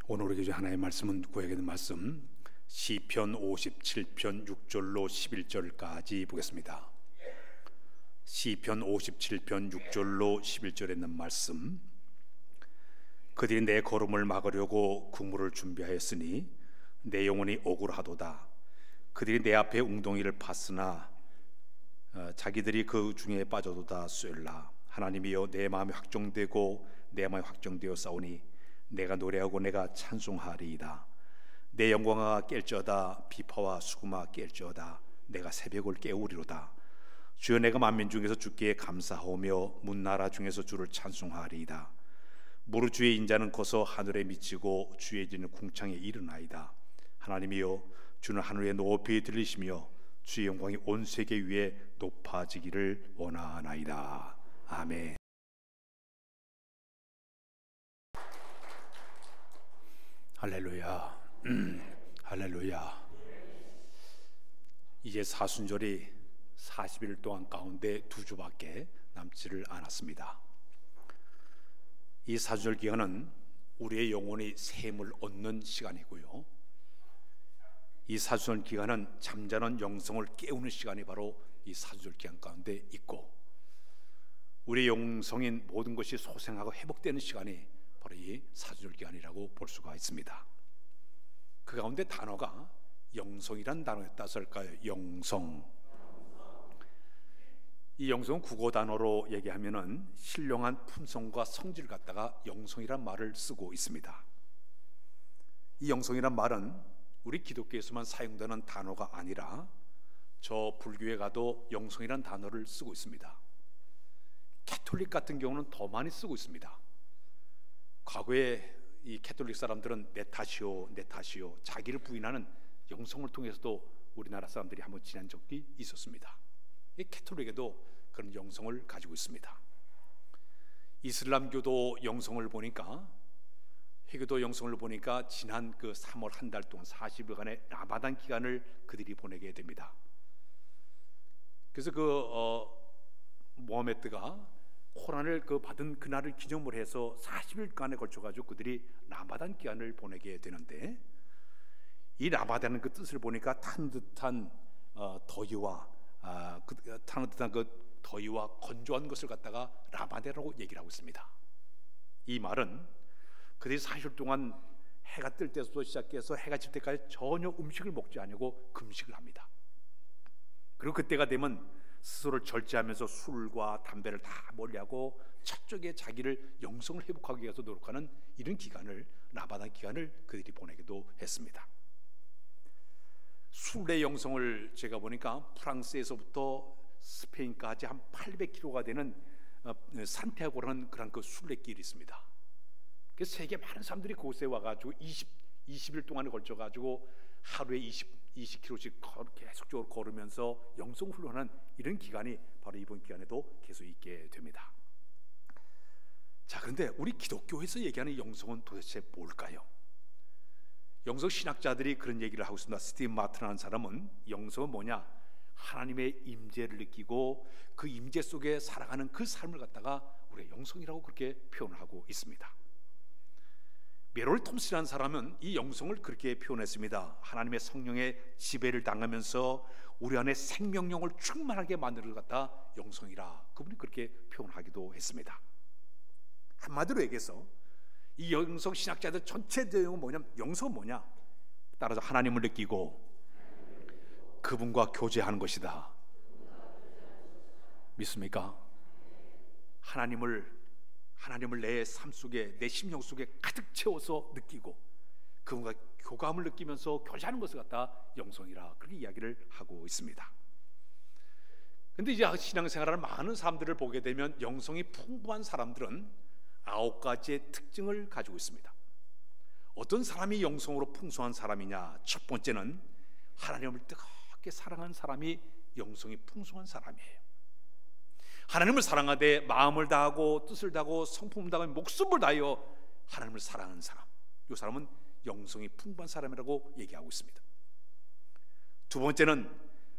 오늘 우리 교회 하나의 말씀은 구약에 있는 말씀 시편 57편 6절로 11절까지 보겠습니다. 시편 57편 6절로 11절에 있는 말씀. 그들이 내 걸음을 막으려고 국물을 준비하였으니 내 영혼이 억울하도다. 그들이 내 앞에 웅덩이를 팠으나 자기들이 그 중에 빠져도다 쇠라. 하나님이여, 내 마음이 확정되고 내 마음이 확정되어 싸우니 내가 노래하고 내가 찬송하리이다. 내 영광아 깰지어다. 비파와 수금아 깰지어다. 내가 새벽을 깨우리로다. 주여, 내가 만민 중에서 주께 감사하오며 문나라 중에서 주를 찬송하리이다. 무릇 주의 인자는 커서 하늘에 미치고 주의 지는 궁창에 이르나이다. 하나님이여, 주는 하늘에 높이 들리시며 주의 영광이 온 세계 위에 높아지기를 원하나이다. 아멘. 할렐루야. 할렐루야. 이제 사순절이 40일 동안 가운데 2주밖에 남지를 않았습니다. 이 사순절 기간은 우리의 영혼이 샘을 얻는 시간이고요, 이 사순절 기간은 잠자는 영성을 깨우는 시간이 바로 이 사순절 기간 가운데 있고, 우리의 영성인 모든 것이 소생하고 회복되는 시간이 바로 이 사순절 기간이라고 볼 수가 있습니다. 그 가운데 단어가 영성이란 단어였다 쓸까요? 영성. 이 영성은 국어 단어로 얘기하면은 신령한 품성과 성질을 갖다가 영성이란 말을 쓰고 있습니다. 이 영성이란 말은 우리 기독교에서만 사용되는 단어가 아니라 저 불교에 가도 영성이란 단어를 쓰고 있습니다. 캐톨릭 같은 경우는 더 많이 쓰고 있습니다. 과거에 이 캐톨릭 사람들은 내 탓이요, 내 탓이요, 자기를 부인하는 영성을 통해서도 우리나라 사람들이 한번 지난 적이 있었습니다. 이 캐톨릭에도 그런 영성을 가지고 있습니다. 이슬람교도 영성을 보니까, 회교도 영성을 보니까 지난 그 3월 한 달 동안 40일간의 라마단 기간을 그들이 보내게 됩니다. 그래서 모하메드가 코란을 받은 그날을 기념을 해서 40일간에 걸쳐 가지고 그들이 라마단 기간을 보내게 되는데, 이 라마단은 그 뜻을 보니까 탄 듯한 더위와 더위와 건조한 것을 갖다가 라마단이라고 얘기를 하고 있습니다. 이 말은 그들이 40일 동안 해가 뜰 때부터 시작해서 해가 질 때까지 전혀 음식을 먹지 않고 금식을 합니다. 그리고 그때가 되면 스스로를 절제하면서 술과 담배를 다 멀리하고 철저하게 자기를 영성을 회복하기 위해서 노력하는 이런 기간을, 라마단 기간을 그들이 보내기도 했습니다. 술의 영성을 제가 보니까 프랑스에서부터 스페인까지 한 800km가 되는 산티아고라는 그런 그 순례길이 있습니다. 그래서 세계 많은 사람들이 그곳에 와가지고 20일 동안에 걸쳐가지고 하루에 20km씩 계속적으로 걸으면서 영성 훈련하는 이런 기간이 바로 이번 기간에도 계속 있게 됩니다. 자, 그런데 우리 기독교에서 얘기하는 영성은 도대체 뭘까요? 영성 신학자들이 그런 얘기를 하고 있습니다. 스티븐 마트라는 사람은 영성은 뭐냐? 하나님의 임재를 느끼고 그 임재 속에 살아가는 그 삶을 갖다가 우리의 영성이라고 그렇게 표현하고 있습니다. 메롤 톰스라는 사람은 이 영성을 그렇게 표현했습니다. 하나님의 성령의 지배를 당하면서 우리 안에 생명력을 충만하게 만드는 것 같다, 영성이라 그분이 그렇게 표현하기도 했습니다. 한마디로 얘기해서 이 영성 신학자들 전체 내용은 뭐냐면, 영성은 뭐냐? 따라서 하나님을 느끼고 그분과 교제하는 것이다. 믿습니까? 하나님을 내 삶 속에, 내 심령 속에 가득 채워서 느끼고 그분과 교감을 느끼면서 교제하는 것을 갖다 영성이라 그렇게 이야기를 하고 있습니다. 그런데 이제 신앙생활하는 많은 사람들을 보게 되면 영성이 풍부한 사람들은 9가지의 특징을 가지고 있습니다. 어떤 사람이 영성으로 풍성한 사람이냐? 첫 번째는 하나님을 뜨겁게 사랑하는 사람이 영성이 풍성한 사람이에요. 하나님을 사랑하되 마음을 다하고 뜻을 다하고 성품을 다하고 목숨을 다하여 하나님을 사랑하는 사람, 이 사람은 영성이 풍부한 사람이라고 얘기하고 있습니다. 두 번째는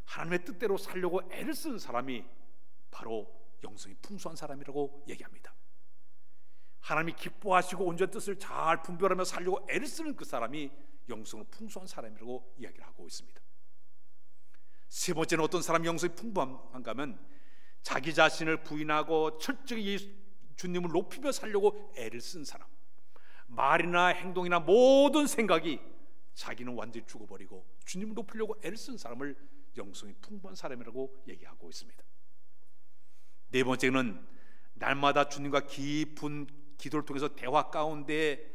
하나님의 뜻대로 살려고 애를 쓰는 사람이 바로 영성이 풍성한 사람이라고 얘기합니다. 하나님이 기뻐하시고 온전한 뜻을 잘 분별하며 살려고 애를 쓰는 그 사람이 영성으로 풍성한 사람이라고 이야기를 하고 있습니다. 세 번째는 어떤 사람이 영성이 풍부한가 하면 자기 자신을 부인하고 철저히 주님을 높이며 살려고 애를 쓴 사람, 말이나 행동이나 모든 생각이 자기는 완전히 죽어버리고 주님을 높이려고 애를 쓴 사람을 영성이 풍부한 사람이라고 얘기하고 있습니다. 네 번째는 날마다 주님과 깊은 기도를 통해서 대화 가운데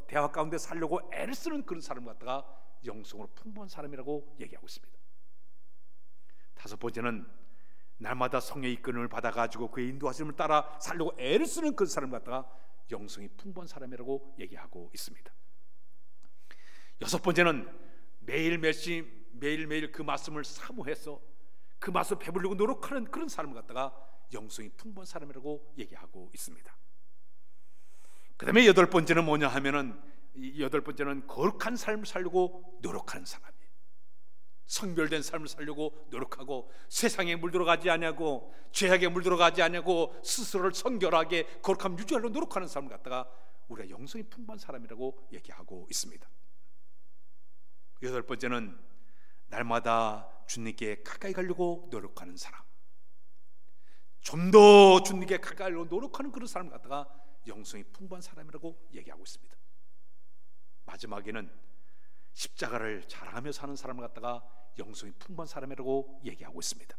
대화 가운데 살려고 애를 쓰는 그런 사람 갖다가 영성으로 풍부한 사람이라고 얘기하고 있습니다. 다섯 번째는 날마다 성령의 이끌림을 받아가지고 그의 인도하심을 따라 살려고 애를 쓰는 그 사람 갖다가 영성이 풍부한 사람이라고 얘기하고 있습니다. 여섯 번째는 매일매일 그 말씀을 사모해서 그 말씀을 배부르려고 노력하는 그런 사람을 갖다가 영성이 풍부한 사람이라고 얘기하고 있습니다. 그 다음에 여덟 번째는 뭐냐 하면은 여덟 번째는 거룩한 삶을 살려고 노력하는 사람이에요. 성별된 삶을 살려고 노력하고 세상에 물들어가지 않냐고 죄악에 물들어가지 않냐고 스스로를 성결하게 거룩함 유지하려고 노력하는 사람을 갖다가 우리가 영성이 풍부한 사람이라고 얘기하고 있습니다. 여덟 번째는 날마다 주님께 가까이 가려고 노력하는 사람, 좀 더 주님께 가까이 가려고 노력하는 그런 사람을 갖다가 영성이 풍부한 사람이라고 얘기하고 있습니다. 마지막에는 십자가를 자랑하며 사는 사람을 갖다가 영성이 풍부한 사람이라고 얘기하고 있습니다.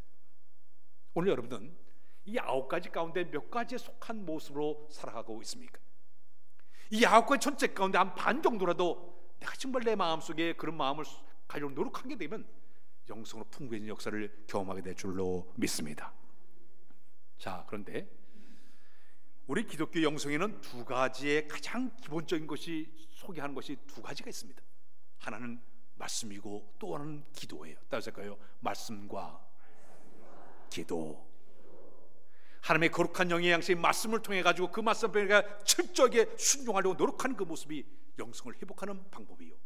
오늘 여러분은 이 9가지 가운데 몇 가지에 속한 모습으로 살아가고 있습니까? 이 9가지 전체 가운데 한 반 정도라도 내가 정말 내 마음속에 그런 마음을 가지려고 노력하게 되면 영성으로 풍부해진 역사를 경험하게 될 줄로 믿습니다. 자, 그런데 우리 기독교 영성에는 두 가지의 가장 기본적인 것이 소개하는 것이 두 가지가 있습니다. 하나는 말씀이고 또 하나는 기도예요. 따라서 할까요? 말씀과 기도. 하나님의 거룩한 영의 양식인 말씀을 통해 가지고 그 말씀에 철저하게 순종하려고 노력하는 그 모습이 영성을 회복하는 방법이요.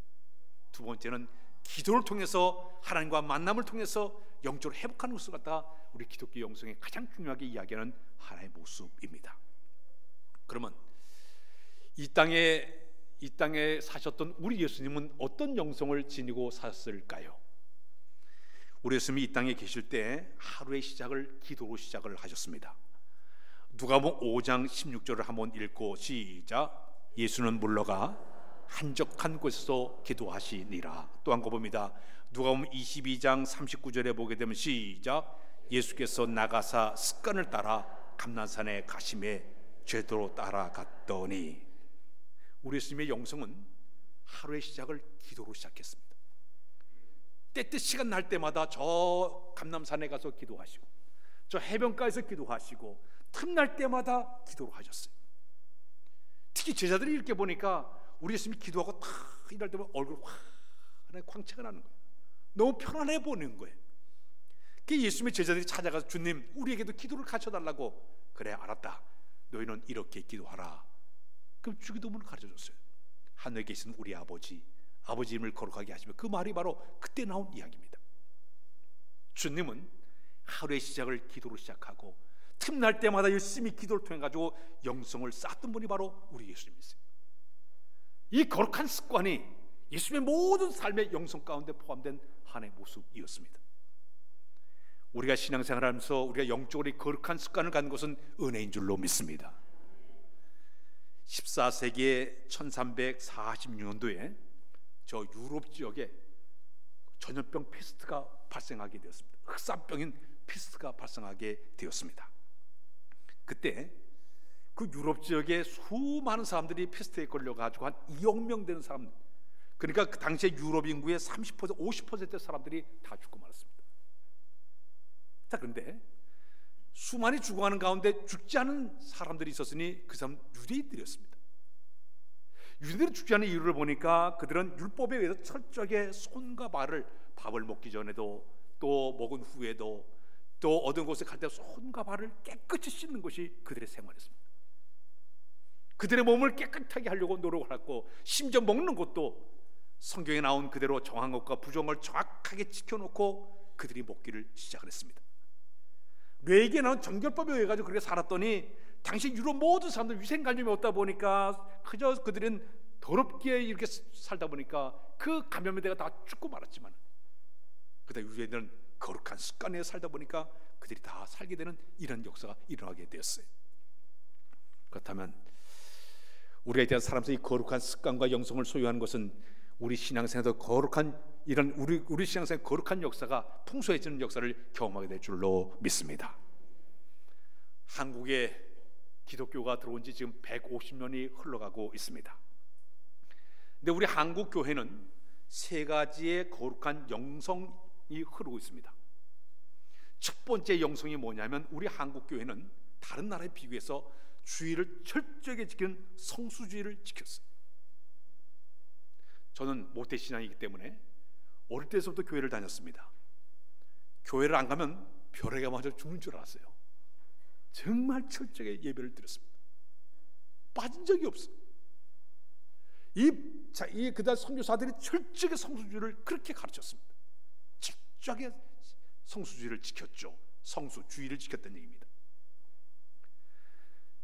두 번째는 기도를 통해서 하나님과 만남을 통해서 영적으로 회복하는 것을 갖다가 우리 기독교 영성에 가장 중요하게 이야기하는 하나의 모습입니다. 그러면 이 땅에 사셨던 우리 예수님은 어떤 영성을 지니고 사셨을까요? 우리 예수님이 이 땅에 계실 때 하루의 시작을 기도로 시작을 하셨습니다. 누가복음 5장 16절을 한번 읽고 시작. 예수는 물러가 한적한 곳에서 기도하시니라. 또 한 거 봅니다. 누가복음 22장 39절에 보게 되면 시작. 예수께서 나가사 습관을 따라 감난산에 가심에 제대로 따라갔더니. 우리 예수님의 영성은 하루의 시작을 기도로 시작했습니다. 때때 시간 날 때마다 저 감남산에 가서 기도하시고 저 해변가에서 기도하시고 틈날 때마다 기도를 하셨어요. 특히 제자들이 이렇게 보니까 우리 예수님이 기도하고 탁 이럴 때마다 얼굴 환하게 광채가 나는 거예요. 너무 편안해 보이는 거예요. 그 예수님의 제자들이 찾아가서 주님 우리에게도 기도를 가르쳐달라고. 그래 알았다. 너희는 이렇게 기도하라. 그럼 주기도문을 가르쳐줬어요. 하늘에 계신 우리 아버지 이름을 거룩하게 하시며, 그 말이 바로 그때 나온 이야기입니다. 주님은 하루의 시작을 기도로 시작하고 틈날 때마다 열심히 기도를 통해 가지고 영성을 쌓았던 분이 바로 우리 예수님이세요. 이 거룩한 습관이 예수님의 모든 삶의 영성 가운데 포함된 하나의 모습이었습니다. 우리가 신앙생활을 하면서 우리가 영적으로 거룩한 습관을 갖는 것은 은혜인 줄로 믿습니다. 14세기의 1346년도에 저 유럽 지역에 전염병 페스트가 발생하게 되었습니다. 흑사병인 페스트가 발생하게 되었습니다. 그때 그 유럽 지역에 수많은 사람들이 페스트에 걸려가지고 한 2억 명 되는 사람, 그러니까 그 당시에 유럽 인구의 30%, 50%의 사람들이 다 죽고 말았습니다. 자, 그런데 수많이 죽어가는 가운데 죽지 않은 사람들이 있었으니 그 사람 유대인들이었습니다. 유대인들이 죽지 않은 이유를 보니까 그들은 율법에 의해서 철저하게 손과 발을, 밥을 먹기 전에도 또 먹은 후에도 또 얻은 곳에 갈 때 손과 발을 깨끗이 씻는 것이 그들의 생활이었습니다. 그들의 몸을 깨끗하게 하려고 노력을 했고, 심지어 먹는 것도 성경에 나온 그대로 정한 것과 부정을 정확하게 지켜놓고 그들이 먹기를 시작을 했습니다. 뇌에게는 정결법에 의해 가지고 그렇게 살았더니 당시 유럽 모든 사람들 위생관념이 없다 보니까 그저 그들은 더럽게 이렇게 살다 보니까 그 감염되가 다 죽고 말았지만, 그다음 위에는 거룩한 습관에 살다 보니까 그들이 다 살게 되는 이런 역사가 일어나게 되었어요. 그렇다면 우리에 대한 사람들이 거룩한 습관과 영성을 소유하는 것은 우리 신앙생활도 거룩한 이런 우리 신앙생활 거룩한 역사가 풍성해지는 역사를 경험하게 될 줄로 믿습니다. 한국에 기독교가 들어온 지 지금 150년이 흘러가고 있습니다. 근데 우리 한국 교회는 세 가지의 거룩한 영성이 흐르고 있습니다. 첫 번째 영성이 뭐냐면, 우리 한국 교회는 다른 나라에 비교해서 주의를 철저하게 지키는 성수주의를 지켰어요. 저는 모태 신앙이기 때문에 어릴 때부터 교회를 다녔습니다. 교회를 안 가면 벼락에 맞아 죽는 줄 알았어요. 정말 철저하게 예배를 드렸습니다. 빠진 적이 없어요. 그다음 선교사들이 철저하게 성수주의를 그렇게 가르쳤습니다. 철저하게 성수주의를 지켰죠. 성수주의를 지켰다는 얘기입니다.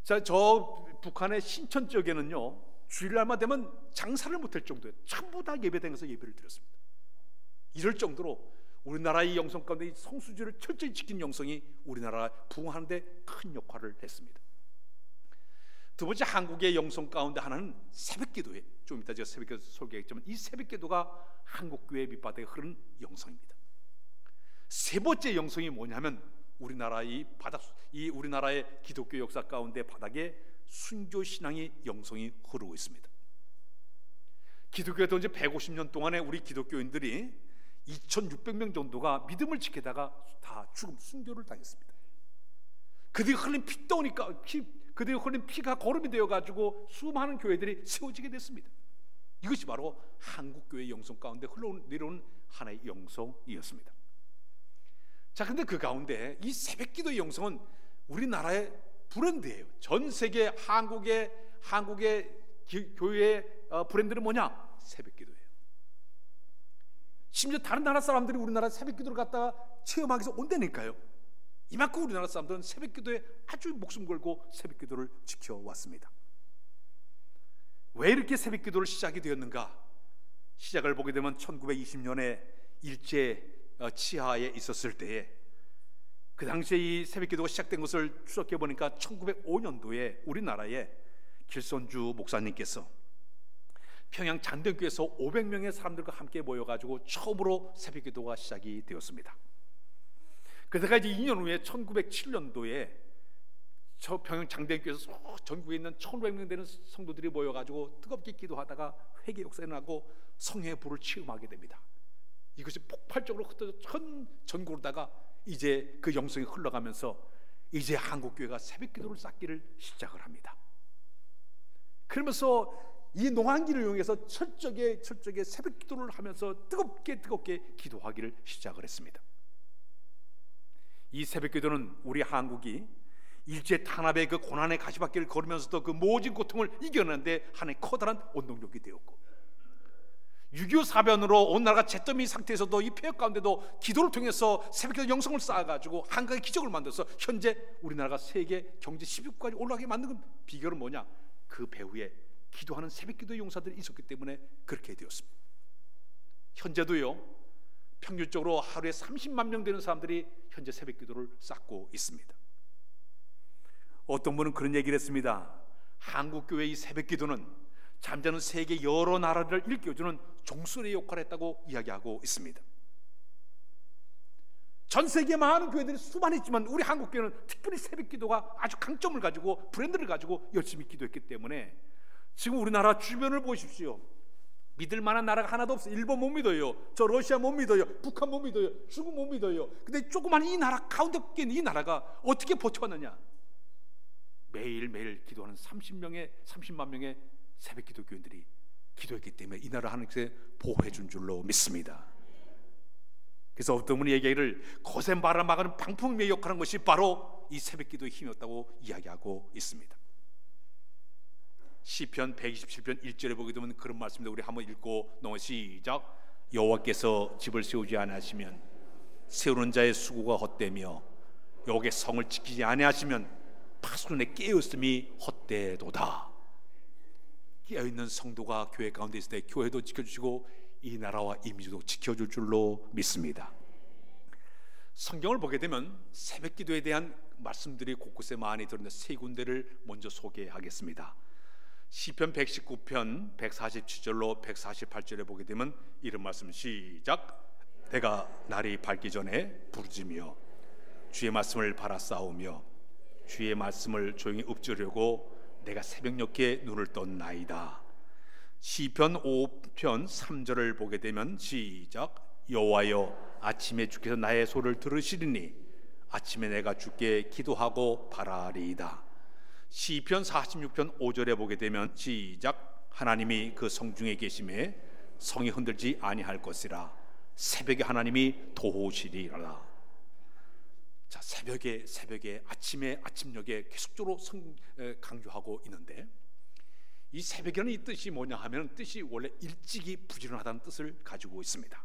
저 북한의 신천 지역에는요, 주일날만 되면 장사를 못할 정도에 전부 다 예배당에서 예배를 드렸습니다. 이럴 정도로 우리나라의 영성 가운데 이 성수주의를 철저히 지킨 영성이 우리나라 부흥하는 데 큰 역할을 했습니다. 두 번째 한국의 영성 가운데 하나는 새벽기도예요. 좀 이따 제가 새벽기도 소개하겠지만 이 새벽기도가 한국교회 밑바닥에 흐르는 영성입니다. 세 번째 영성이 뭐냐면, 우리나라의 기독교 역사 가운데 바닥에 순교 신앙의 영성이 흐르고 있습니다. 기독교가 된 지 150년 동안에 우리 기독교인들이 2,600명 정도가 믿음을 지키다가 다 죽음, 순교를 당했습니다. 그들이 흘린 그들이 흘린 피가 거름이 되어 가지고 수많은 교회들이 세워지게 됐습니다. 이것이 바로 한국교회의 영성 가운데 흘러내려오는 하나의 영성이었습니다. 자, 근데 그 가운데 이 새벽기도의 영성은 우리나라의 브랜드예요. 전 세계 한국의 교회의 브랜드는 뭐냐? 새벽기도예요. 심지어 다른 나라 사람들이 우리나라 새벽기도를 갖다가 체험하기 위해서 온다니까요. 이만큼 우리나라 사람들은 새벽기도에 아주 목숨 걸고 새벽기도를 지켜왔습니다. 왜 이렇게 새벽기도를 시작이 되었는가? 시작을 보게 되면 1920년에 일제 치하에 있었을 때에, 그 당시에 이 새벽기도가 시작된 것을 추적해 보니까 1905년도에 우리나라의 길선주 목사님께서 평양 장대교에서 500명의 사람들과 함께 모여가지고 처음으로 새벽기도가 시작이 되었습니다. 그러다가 이제 2년 후에 1907년도에 평양 장대교에서 전국에 있는 1,500명 되는 성도들이 모여가지고 뜨겁게 기도하다가 회개 역사에 나고 성령의 불을 체험하게 됩니다. 이것이 폭발적으로 흩어져 전국으로다가 이제 그 영성이 흘러가면서 이제 한국교회가 새벽기도를 쌓기를 시작을 합니다. 그러면서 이 농한기를 이용해서 철저하게 새벽기도를 하면서 뜨겁게 기도하기를 시작을 했습니다. 이 새벽기도는 우리 한국이 일제 탄압의 그 고난의 가시밭길을 걸으면서도 그 모진 고통을 이겨내는데 하나의 커다란 원동력이 되었고, 6.25 사변으로 온 나라가 잿더미 상태에서도 이 폐역 가운데도 기도를 통해서 새벽기도 영성을 쌓아가지고 한강의 기적을 만들어서 현재 우리나라가 세계 경제 10위까지 올라가게 만든 비결은 뭐냐? 그 배후에 기도하는 새벽기도 용사들이 있었기 때문에 그렇게 되었습니다. 현재도요, 평균적으로 하루에 30만 명 되는 사람들이 현재 새벽기도를 쌓고 있습니다. 어떤 분은 그런 얘기를 했습니다. 한국교회의 새벽기도는 잠자는 세계 여러 나라를 일깨워주는 종소리의 역할을 했다고 이야기하고 있습니다. 전 세계 많은 교회들이 수많이 있지만 우리 한국교회는 특별히 새벽기도가 아주 강점을 가지고 브랜드를 가지고 열심히 기도했기 때문에 지금 우리나라 주변을 보십시오. 믿을 만한 나라가 하나도 없어요. 일본 못 믿어요. 저 러시아 못 믿어요. 북한 못 믿어요. 중국 못 믿어요. 근데 조그만 이 나라 가운데 낀 이 나라가 어떻게 버텨왔느냐? 매일매일 기도하는 30만 명의 새벽기도 교인들이 기도했기 때문에 이 나라 하나님께서 보호해 준 줄로 믿습니다. 그래서 어떤 분이 얘기를 거센 바람 막아는 방풍의 역할을 한 것이 바로 이 새벽기도의 힘이었다고 이야기하고 있습니다. 시편 127편 1절에 보게 되면 그런 말씀인데 우리 한번 읽고 넘어 시작. 여호와께서 집을 세우지 않으시면 세우는 자의 수고가 헛되며 여호와의 성을 지키지 아니하시면 파수꾼의 깨었음이 헛되도다. 깨어있는 성도가 교회 가운데 있을 때 교회도 지켜주시고 이 나라와 이 민족도 지켜줄 줄로 믿습니다. 성경을 보게 되면 새벽 기도에 대한 말씀들이 곳곳에 많이 들어있는 세 군데를 먼저 소개하겠습니다. 시편 119편 147절로 148절에 보게 되면 이런 말씀 시작. 내가 날이 밝기 전에 부르짖으며 주의 말씀을 바라싸우며 주의 말씀을 조용히 읊조려고 내가 새벽녘에 눈을 떴나이다. 시편 5편 3절을 보게 되면 시작. 여호와여 아침에 주께서 나의 소리를 들으시리니 아침에 내가 주께 기도하고 바라리이다. 시편 46편 5절에 보게 되면 시작. 하나님이 그 성중에 계심에 성이 흔들지 아니할 것이라 새벽에 하나님이 도우시리라. 자, 새벽에 아침에 아침녘에 계속적으로 강조하고 있는데 이 새벽에는 이 뜻이 뭐냐 하면 뜻이 원래 일찍이 부지런하다는 뜻을 가지고 있습니다.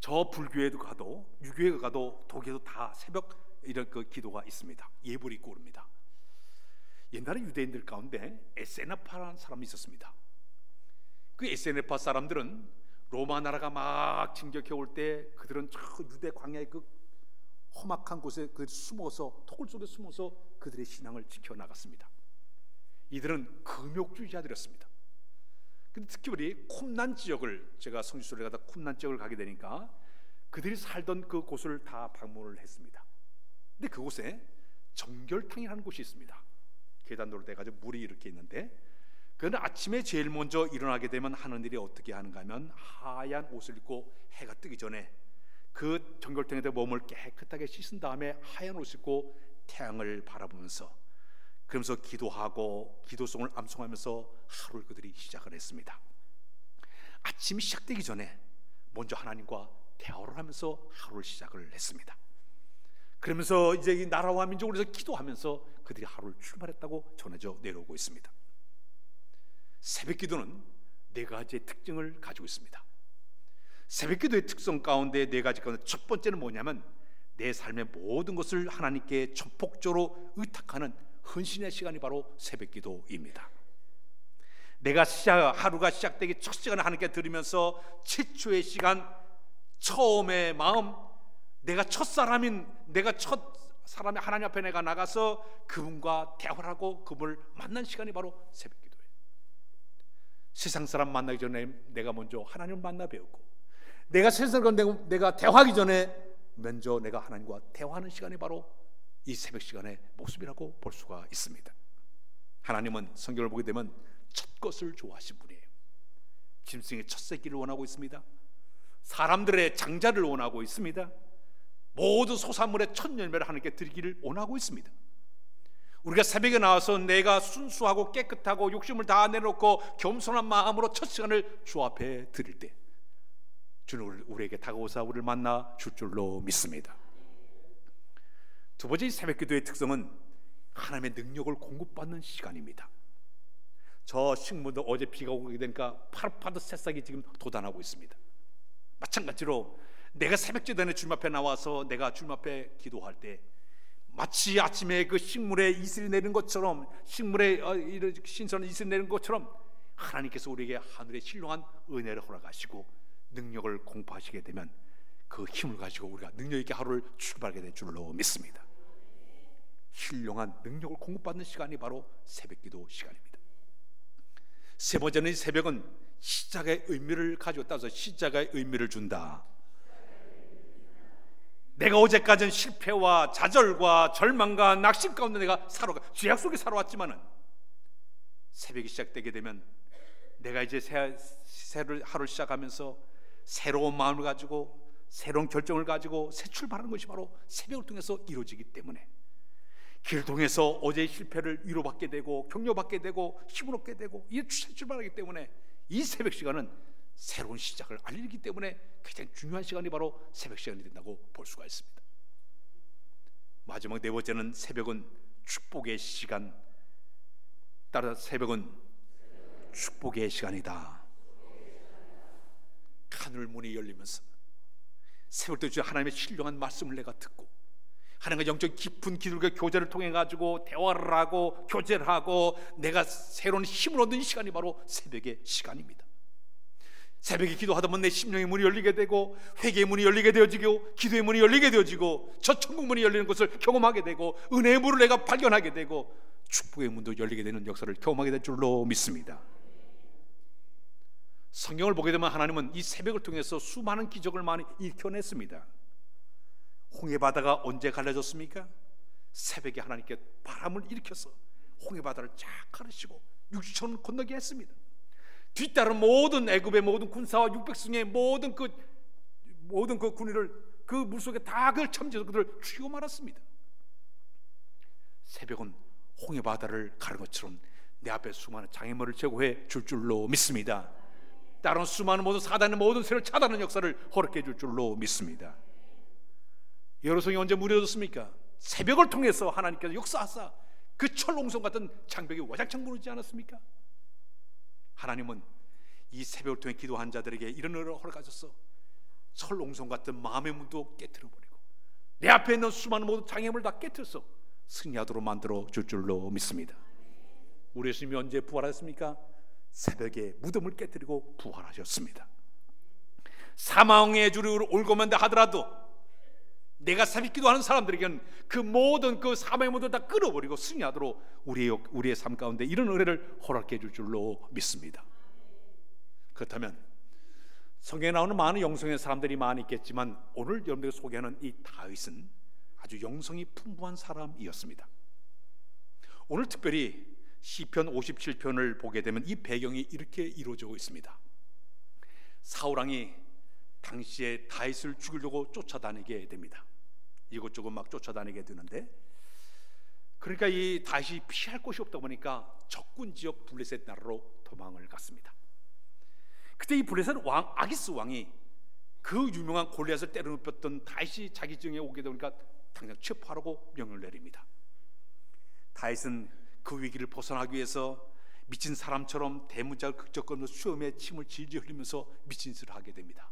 저 불교에도 가도 유교에 가도 독일에도 다 새벽 이런 그 기도가 있습니다. 예불이 있고 그럽니다. 옛날에 유대인들 가운데 에세나파라는 사람이 있었습니다. 그 에세나파 사람들은 로마 나라가 막 진격해 올 때 그들은 저 유대 광야의 그 험악한 곳에 숨어서 토굴 속에 숨어서 그들의 신앙을 지켜나갔습니다. 이들은 금욕주의자들이었습니다. 근데 특히 우리 쿰난 지역을 제가 성지순례 가다 쿰난 지역을 가게 되니까 그들이 살던 그 곳을 다 방문을 했습니다. 근데 그곳에 정결탕이라는 곳이 있습니다. 계단으로 돼가지고 물이 이렇게 있는데 그는 아침에 제일 먼저 일어나게 되면 하는 일이 어떻게 하는가 하면 하얀 옷을 입고 해가 뜨기 전에 그 정결탕에다 몸을 깨끗하게 씻은 다음에 하얀 옷을 입고 태양을 바라보면서 그러면서 기도하고 기도송을 암송하면서 하루를 그들이 시작을 했습니다. 아침이 시작되기 전에 먼저 하나님과 대화를 하면서 하루를 시작을 했습니다. 그러면서 이제 이 나라와 민족을 위해서 기도하면서 그들이 하루를 출발했다고 전해져 내려오고 있습니다. 새벽 기도는 네 가지의 특징을 가지고 있습니다. 새벽 기도의 특성 가운데 네 가지 가운데 첫 번째는 뭐냐면 내 삶의 모든 것을 하나님께 전폭적으로 의탁하는 헌신의 시간이 바로 새벽 기도입니다. 내가 하루가 시작되기 첫 시간에 하나님께 드리면서 최초의 시간, 처음의 마음, 내가 첫 사람이 하나님 앞에 내가 나가서 그분과 대화를 하고 그분을 만난 시간이 바로 새벽 기도예요. 세상 사람 만나기 전에 내가 먼저 하나님을 만나 배웠고 내가 세상과 내가 대화하기 전에 먼저 내가 하나님과 대화하는 시간이 바로 이 새벽 시간의 모습이라고 볼 수가 있습니다. 하나님은 성경을 보게 되면 첫 것을 좋아하신 분이에요. 짐승의 첫 새끼를 원하고 있습니다. 사람들의 장자를 원하고 있습니다. 모든 소산물의 첫 열매를 하나님께 드리기를 원하고 있습니다. 우리가 새벽에 나와서 내가 순수하고 깨끗하고 욕심을 다 내놓고 겸손한 마음으로 첫 시간을 주 앞에 드릴 때 주는 우리에게 다가오사 우리를 만나 줄 줄로 믿습니다. 두 번째 새벽 기도의 특성은 하나님의 능력을 공급받는 시간입니다. 저 식물도 어제 비가 오게 되니까 파릇파릇 새싹이 지금 돋아나고 있습니다. 마찬가지로 내가 새벽 기도에 주님 앞에 나와서 내가 주님 앞에 기도할 때 마치 아침에 그 식물에 이슬이 내리는 것처럼 식물에 신선한 이슬이 내리는 것처럼 하나님께서 우리에게 하늘의 신령한 은혜를 허락하시고 능력을 공급하시게 되면 그 힘을 가지고 우리가 능력 있게 하루를 출발하게 될 줄로 믿습니다. 신령한 능력을 공급받는 시간이 바로 새벽기도 시간입니다. 세 번째는 새벽은 시작의 의미를 가지고 따서 시작의 의미를 준다. 내가 어제까지는 실패와 좌절과 절망과 낙심 가운데 내가 죄악 속에 살아왔지만은 새벽이 시작되게 되면 내가 이제 새를 하루 시작하면서 새로운 마음을 가지고 새로운 결정을 가지고 새 출발하는 것이 바로 새벽을 통해서 이루어지기 때문에 길을 통해서 어제의 실패를 위로받게 되고 격려받게 되고 힘을 얻게 되고 이 새 출발하기 때문에 이 새벽 시간은 새로운 시작을 알리기 때문에 굉장히 중요한 시간이 바로 새벽 시간이 된다고 볼 수가 있습니다. 마지막 네 번째는 새벽은 축복의 시간. 따라서 새벽은 축복의 시간이다. 하늘 문이 열리면서 새벽 때 하나님의 신령한 말씀을 내가 듣고 하나님과 영적 깊은 기도와 교제를 통해 가지고 대화를 하고 교제를 하고 내가 새로운 힘을 얻는 시간이 바로 새벽의 시간입니다. 새벽에 기도하다 보면 내 심령의 문이 열리게 되고 회개의 문이 열리게 되어지고 기도의 문이 열리게 되어지고 저 천국 문이 열리는 것을 경험하게 되고 은혜의 문을 내가 발견하게 되고 축복의 문도 열리게 되는 역사를 경험하게 될 줄로 믿습니다. 성경을 보게 되면 하나님은 이 새벽을 통해서 수많은 기적을 많이 일으켜냈습니다. 홍해바다가 언제 갈라졌습니까? 새벽에 하나님께 바람을 일으켜서 홍해바다를 쫙 가르시고 육지천을 건너게 했습니다. 뒤따른 모든 애굽의 모든 군사와 600승의 모든 그 군인을 그 물속에 다 그걸 참지해서 그들을 죽이고 말았습니다. 새벽은 홍해바다를 가른 것처럼 내 앞에 수많은 장애물을 제거해 줄 줄로 믿습니다. 다른 수많은 모든 사단의 모든 세를 차단하는 역사를 허락해 줄 줄로 믿습니다. 여로성이 언제 무너졌습니까? 새벽을 통해서 하나님께서 역사하사 그 철옹성 같은 장벽이 와장창 무너지지 않았습니까? 하나님은 이 새벽을 통해 기도한 자들에게 이런 은혜를 허락하셔서 철옹성 같은 마음의 문도 깨트려버리고 내 앞에 있는 수많은 모든 장애물을 다 깨트려서 승리하도록 만들어 줄 줄로 믿습니다. 우리 예수님이 언제 부활하셨습니까? 새벽에 무덤을 깨뜨리고 부활하셨습니다. 사망의 주를 올고만다 하더라도 내가 새벽 기도하는 사람들에게는 그 모든 그 사망의 무덤을 다 끌어버리고 승리하도록 우리의 삶 가운데 이런 은혜를 허락해 줄 줄로 믿습니다. 그렇다면 성경에 나오는 많은 영성의 사람들이 많이 있겠지만 오늘 여러분들이 소개하는 이 다윗은 아주 영성이 풍부한 사람이었습니다. 오늘 특별히 시편 57편을 보게 되면 이 배경이 이렇게 이루어지고 있습니다. 사울왕이 당시에 다윗을 죽이려고 쫓아다니게 됩니다. 이곳저곳 막 쫓아다니게 되는데, 그러니까 이 다윗이 피할 곳이 없다 보니까 적군 지역 블레셋 나라로 도망을 갔습니다. 그때 이 블레셋 왕 아기스 왕이 그 유명한 골리앗을 때려눕혔던 다윗이 자기 지역에 오게 되니까 당장 체포하라고 명령을 내립니다. 다윗은 그 위기를 벗어나기 위해서 미친 사람처럼 대문짝을 극적거리며 수염에 침을 질질 흘리면서 미친 짓을 하게 됩니다.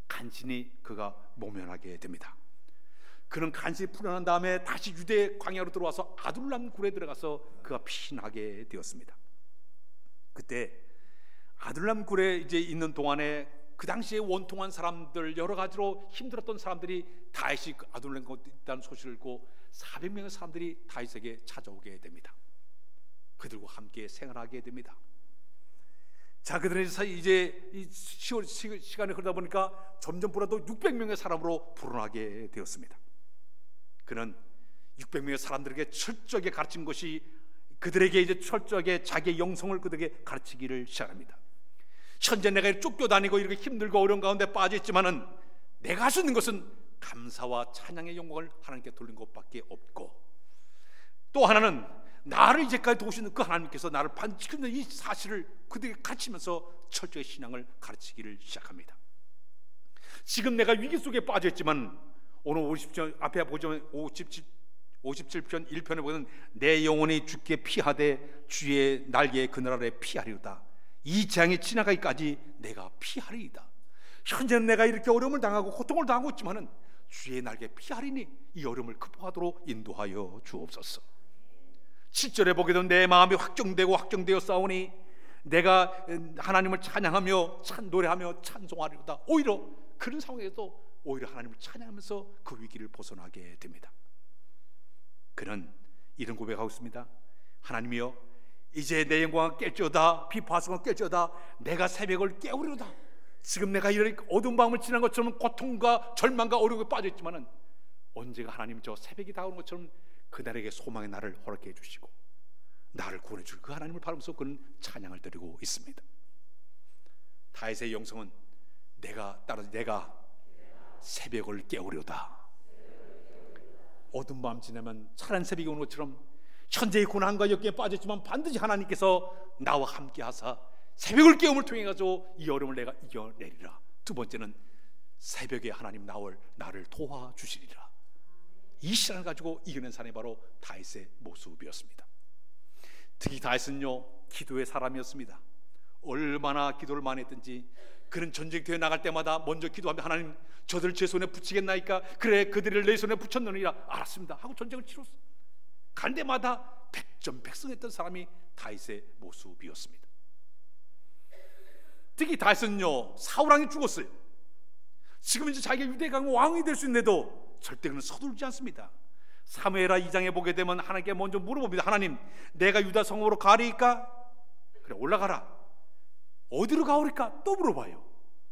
간신히 그가 모면하게 됩니다. 그는 간신히 풀어난 다음에 다시 유대 광야로 들어와서 아둘람 굴에 들어가서 그가 피신하게 되었습니다. 그때 아둘람 굴에 이제 있는 동안에 그 당시에 원통한 사람들, 여러 가지로 힘들었던 사람들이 다윗이 아둘람 굴에 있다는 소식을 듣고 400명의 사람들이 다윗에게 찾아오게 됩니다. 그들과 함께 생활하게 됩니다. 자, 그들은 이제 이 시간이 흐르다 보니까 점점 보라도 600명의 사람으로 불어나게 되었습니다. 그는 600명의 사람들에게 철저하게 가르친 것이 그들에게 이제 철저하게 자기의 영성을 그들에게 가르치기를 시작합니다. 현재 내가 쫓겨다니고 이렇게 힘들고 어려운 가운데 빠져 있지만은 내가 할 수 있는 것은 감사와 찬양의 영광을 하나님께 돌린 것밖에 없고, 또 하나는 나를 이제까지 도우시는 그 하나님께서 나를 반드시 지키는 이 사실을 그들에게 가르치면서 철저히 신앙을 가르치기를 시작합니다. 지금 내가 위기 속에 빠져 있지만 오늘 50편 앞에 보자면 57편 1편에 보면 내 영혼이 주께 피하되 주의 날개에 그늘 아래 피하리로다. 이 재앙이 지나가기까지 내가 피하리이다. 현재는 내가 이렇게 어려움을 당하고 고통을 당하고 있지만은 주의 날개에 피하리니 이 어려움을 극복하도록 인도하여 주옵소서. 7절에 보게 되면 내 마음이 확정되어 싸우니 내가 하나님을 찬양하며 노래하며 찬송하리로다. 오히려 그런 상황에도 오히려 하나님을 찬양하면서 그 위기를 벗어나게 됩니다. 그는 이런 고백하고 있습니다. 하나님이여, 이제 내 영광을 깰지어다, 비파성을 깰지어다. 내가 새벽을 깨우리로다. 지금 내가 이런 어두운 밤을 지난 것처럼 고통과 절망과 어려움에 빠져있지만은 언제가 하나님 저 새벽이 다가오는 것처럼 그날에게 소망의 날을 허락해 주시고 나를 구원해 줄 그 하나님을 바라면서 그는 찬양을 드리고 있습니다. 다윗의 영성은 내가 새벽을 깨우려다. 어두운 밤 지나면 찬란 새벽이 오는 것처럼 현재의 고난과 역경에 빠졌지만 반드시 하나님께서 나와 함께 하사 새벽을 깨움을 통해 가지고 이 어려움을 내가 이겨내리라. 두 번째는 새벽에 하나님 나를 도와주시리라. 이 시간을 가지고 이겨낸 사람이 바로 다윗의 모습이었습니다. 특히 다윗은요 기도의 사람이었습니다. 얼마나 기도를 많이 했든지 그는 전쟁터에 나갈 때마다 먼저 기도하며 하나님 저들을 제 손에 붙이겠나이까? 그래 그들을 내 손에 붙였느니라. 알았습니다 하고 전쟁을 치렀어요. 갈 때마다 백전백승했던 사람이 다윗의 모습이었습니다. 특히 다윗은요 사울왕이 죽었어요. 지금 이제 자기가 유대 강 왕이 될 수 있는데도 절대 그는 서두르지 않습니다. 사무엘하 2장에 보게 되면 하나님께 먼저 물어봅니다. 하나님 내가 유다 성읍으로 가리까? 그래 올라가라. 어디로 가오리까? 또 물어봐요.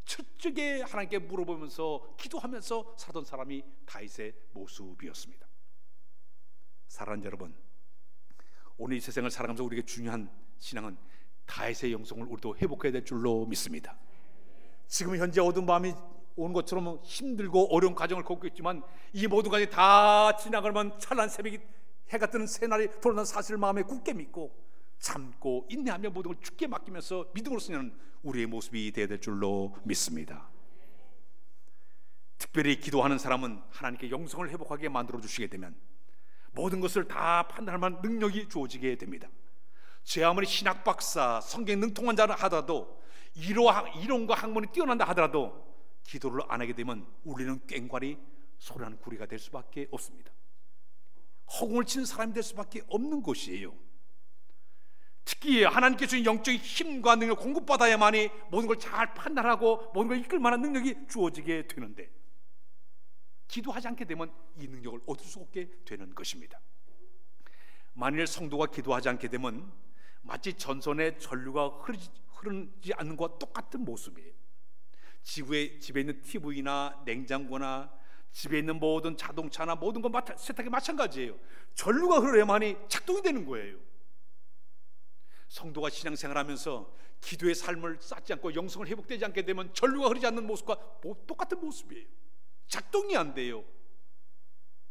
철저하게 하나님께 물어보면서 기도하면서 살던 사람이 다윗의 모습이었습니다. 사랑하는 여러분, 오늘 이 세상을 살아가면서 우리에게 중요한 신앙은 다윗의 영성을 우리도 회복해야 될 줄로 믿습니다. 지금 현재 어두운 밤이 온 것처럼 힘들고 어려운 과정을 겪고 있지만 이 모든 과정이 다 지나가면 찬란한 새벽이 해가 뜨는 새날이 돌아오는 사실을 마음에 굳게 믿고 참고 인내하며 모든 걸 주께 맡기면서 믿음으로 쓰는 우리의 모습이 되어야 될 줄로 믿습니다. 특별히 기도하는 사람은 하나님께 영성을 회복하게 만들어 주시게 되면 모든 것을 다 판단할 만한 능력이 주어지게 됩니다. 제 아무리 신학 박사, 성경 능통한 자라 하더라도 이론과 학문이 뛰어난다 하더라도 기도를 안 하게 되면 우리는 꽹과리 소리하는 구리가 될 수밖에 없습니다. 허공을 치는 사람이 될 수밖에 없는 것이에요. 특히 하나님께 주신 영적인 힘과 능력을 공급받아야만이 모든 걸 잘 판단하고 모든 걸 이끌 만한 능력이 주어지게 되는데 기도하지 않게 되면 이 능력을 얻을 수 없게 되는 것입니다. 만일 성도가 기도하지 않게 되면 마치 전선에 전류가 흐르지 않는 것과 똑같은 모습이에요. 집에 있는 TV나 냉장고나 집에 있는 모든 자동차나 모든 건 세탁이 마찬가지예요. 전류가 흐르야만이 작동이 되는 거예요. 성도가 신앙생활하면서 기도의 삶을 쌓지 않고 영성을 회복되지 않게 되면 전류가 흐르지 않는 모습과 똑같은 모습이에요. 작동이 안 돼요.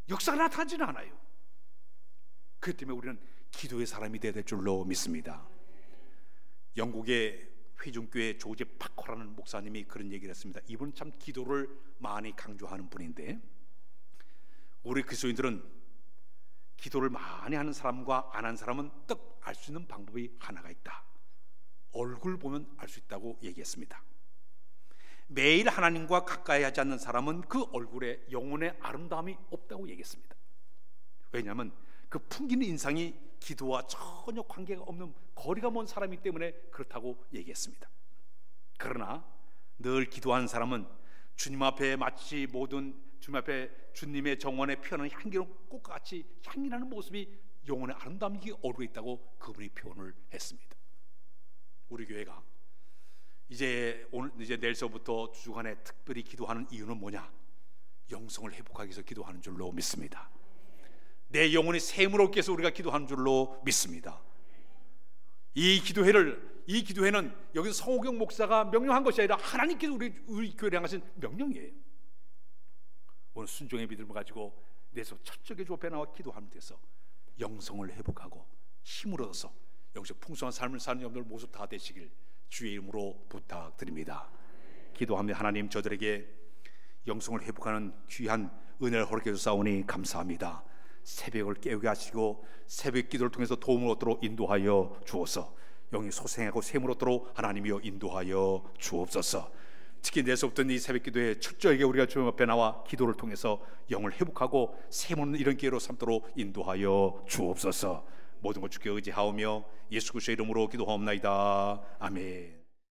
역사가 나타나지는 않아요. 그렇기 때문에 우리는 기도의 사람이 되어야 될 줄로 믿습니다. 영국의 회중교회 조지 파커라는 목사님이 그런 얘기를 했습니다. 이분은 참 기도를 많이 강조하는 분인데 우리 그리스도인들은 기도를 많이 하는 사람과 안 하는 사람은 딱 알 수 있는 방법이 하나가 있다. 얼굴 보면 알 수 있다고 얘기했습니다. 매일 하나님과 가까이 하지 않는 사람은 그 얼굴에 영혼의 아름다움이 없다고 얘기했습니다. 왜냐하면 그 풍기는 인상이 기도와 전혀 관계가 없는 거리가 먼 사람이기 때문에 그렇다고 얘기했습니다. 그러나 늘 기도하는 사람은 주님 앞에 마치 모든 주님 앞에 주님의 정원에 피어나는 향기로운 꽃과 같이 향기나는 모습이 영혼의 아름다움이 어루에 있다고 그분이 표현을 했습니다. 우리 교회가 이제 내일서부터 주간에 특별히 기도하는 이유는 뭐냐? 영성을 회복하기 위해서 기도하는 줄로 믿습니다. 내 영혼이 샘을 얻기 위해서 우리가 기도하는 줄로 믿습니다. 이 기도회는 여기서 성호경 목사가 명령한 것이 아니라 하나님께서 우리 교회를 향하신 명령이에요. 오늘 순종의 믿음을 가지고 내서 철저하게 주 앞에 나와 기도하면 돼서 영성을 회복하고 힘을 얻어서 여기서 풍성한 삶을 사는 여러분들 모습 다 되시길 주의 이름으로 부탁드립니다. 기도하며 하나님 저들에게 영성을 회복하는 귀한 은혜를 허락해 주사오니 감사합니다. 새벽을 깨우게 하시고 새벽 기도를 통해서 도움을 얻도록 인도하여 주옵소서. 영이 소생하고 샘을 얻도록 하나님이여 인도하여 주옵소서. 특히 내서부터 이 새벽 기도에 철저하게 우리가 주님 앞에 나와 기도를 통해서 영을 회복하고 샘을 얻는 이런 기회로 삼도록 인도하여 주옵소서. 모든 것 주께 의지하오며 예수 그리스도의 이름으로 기도하옵나이다. 아멘.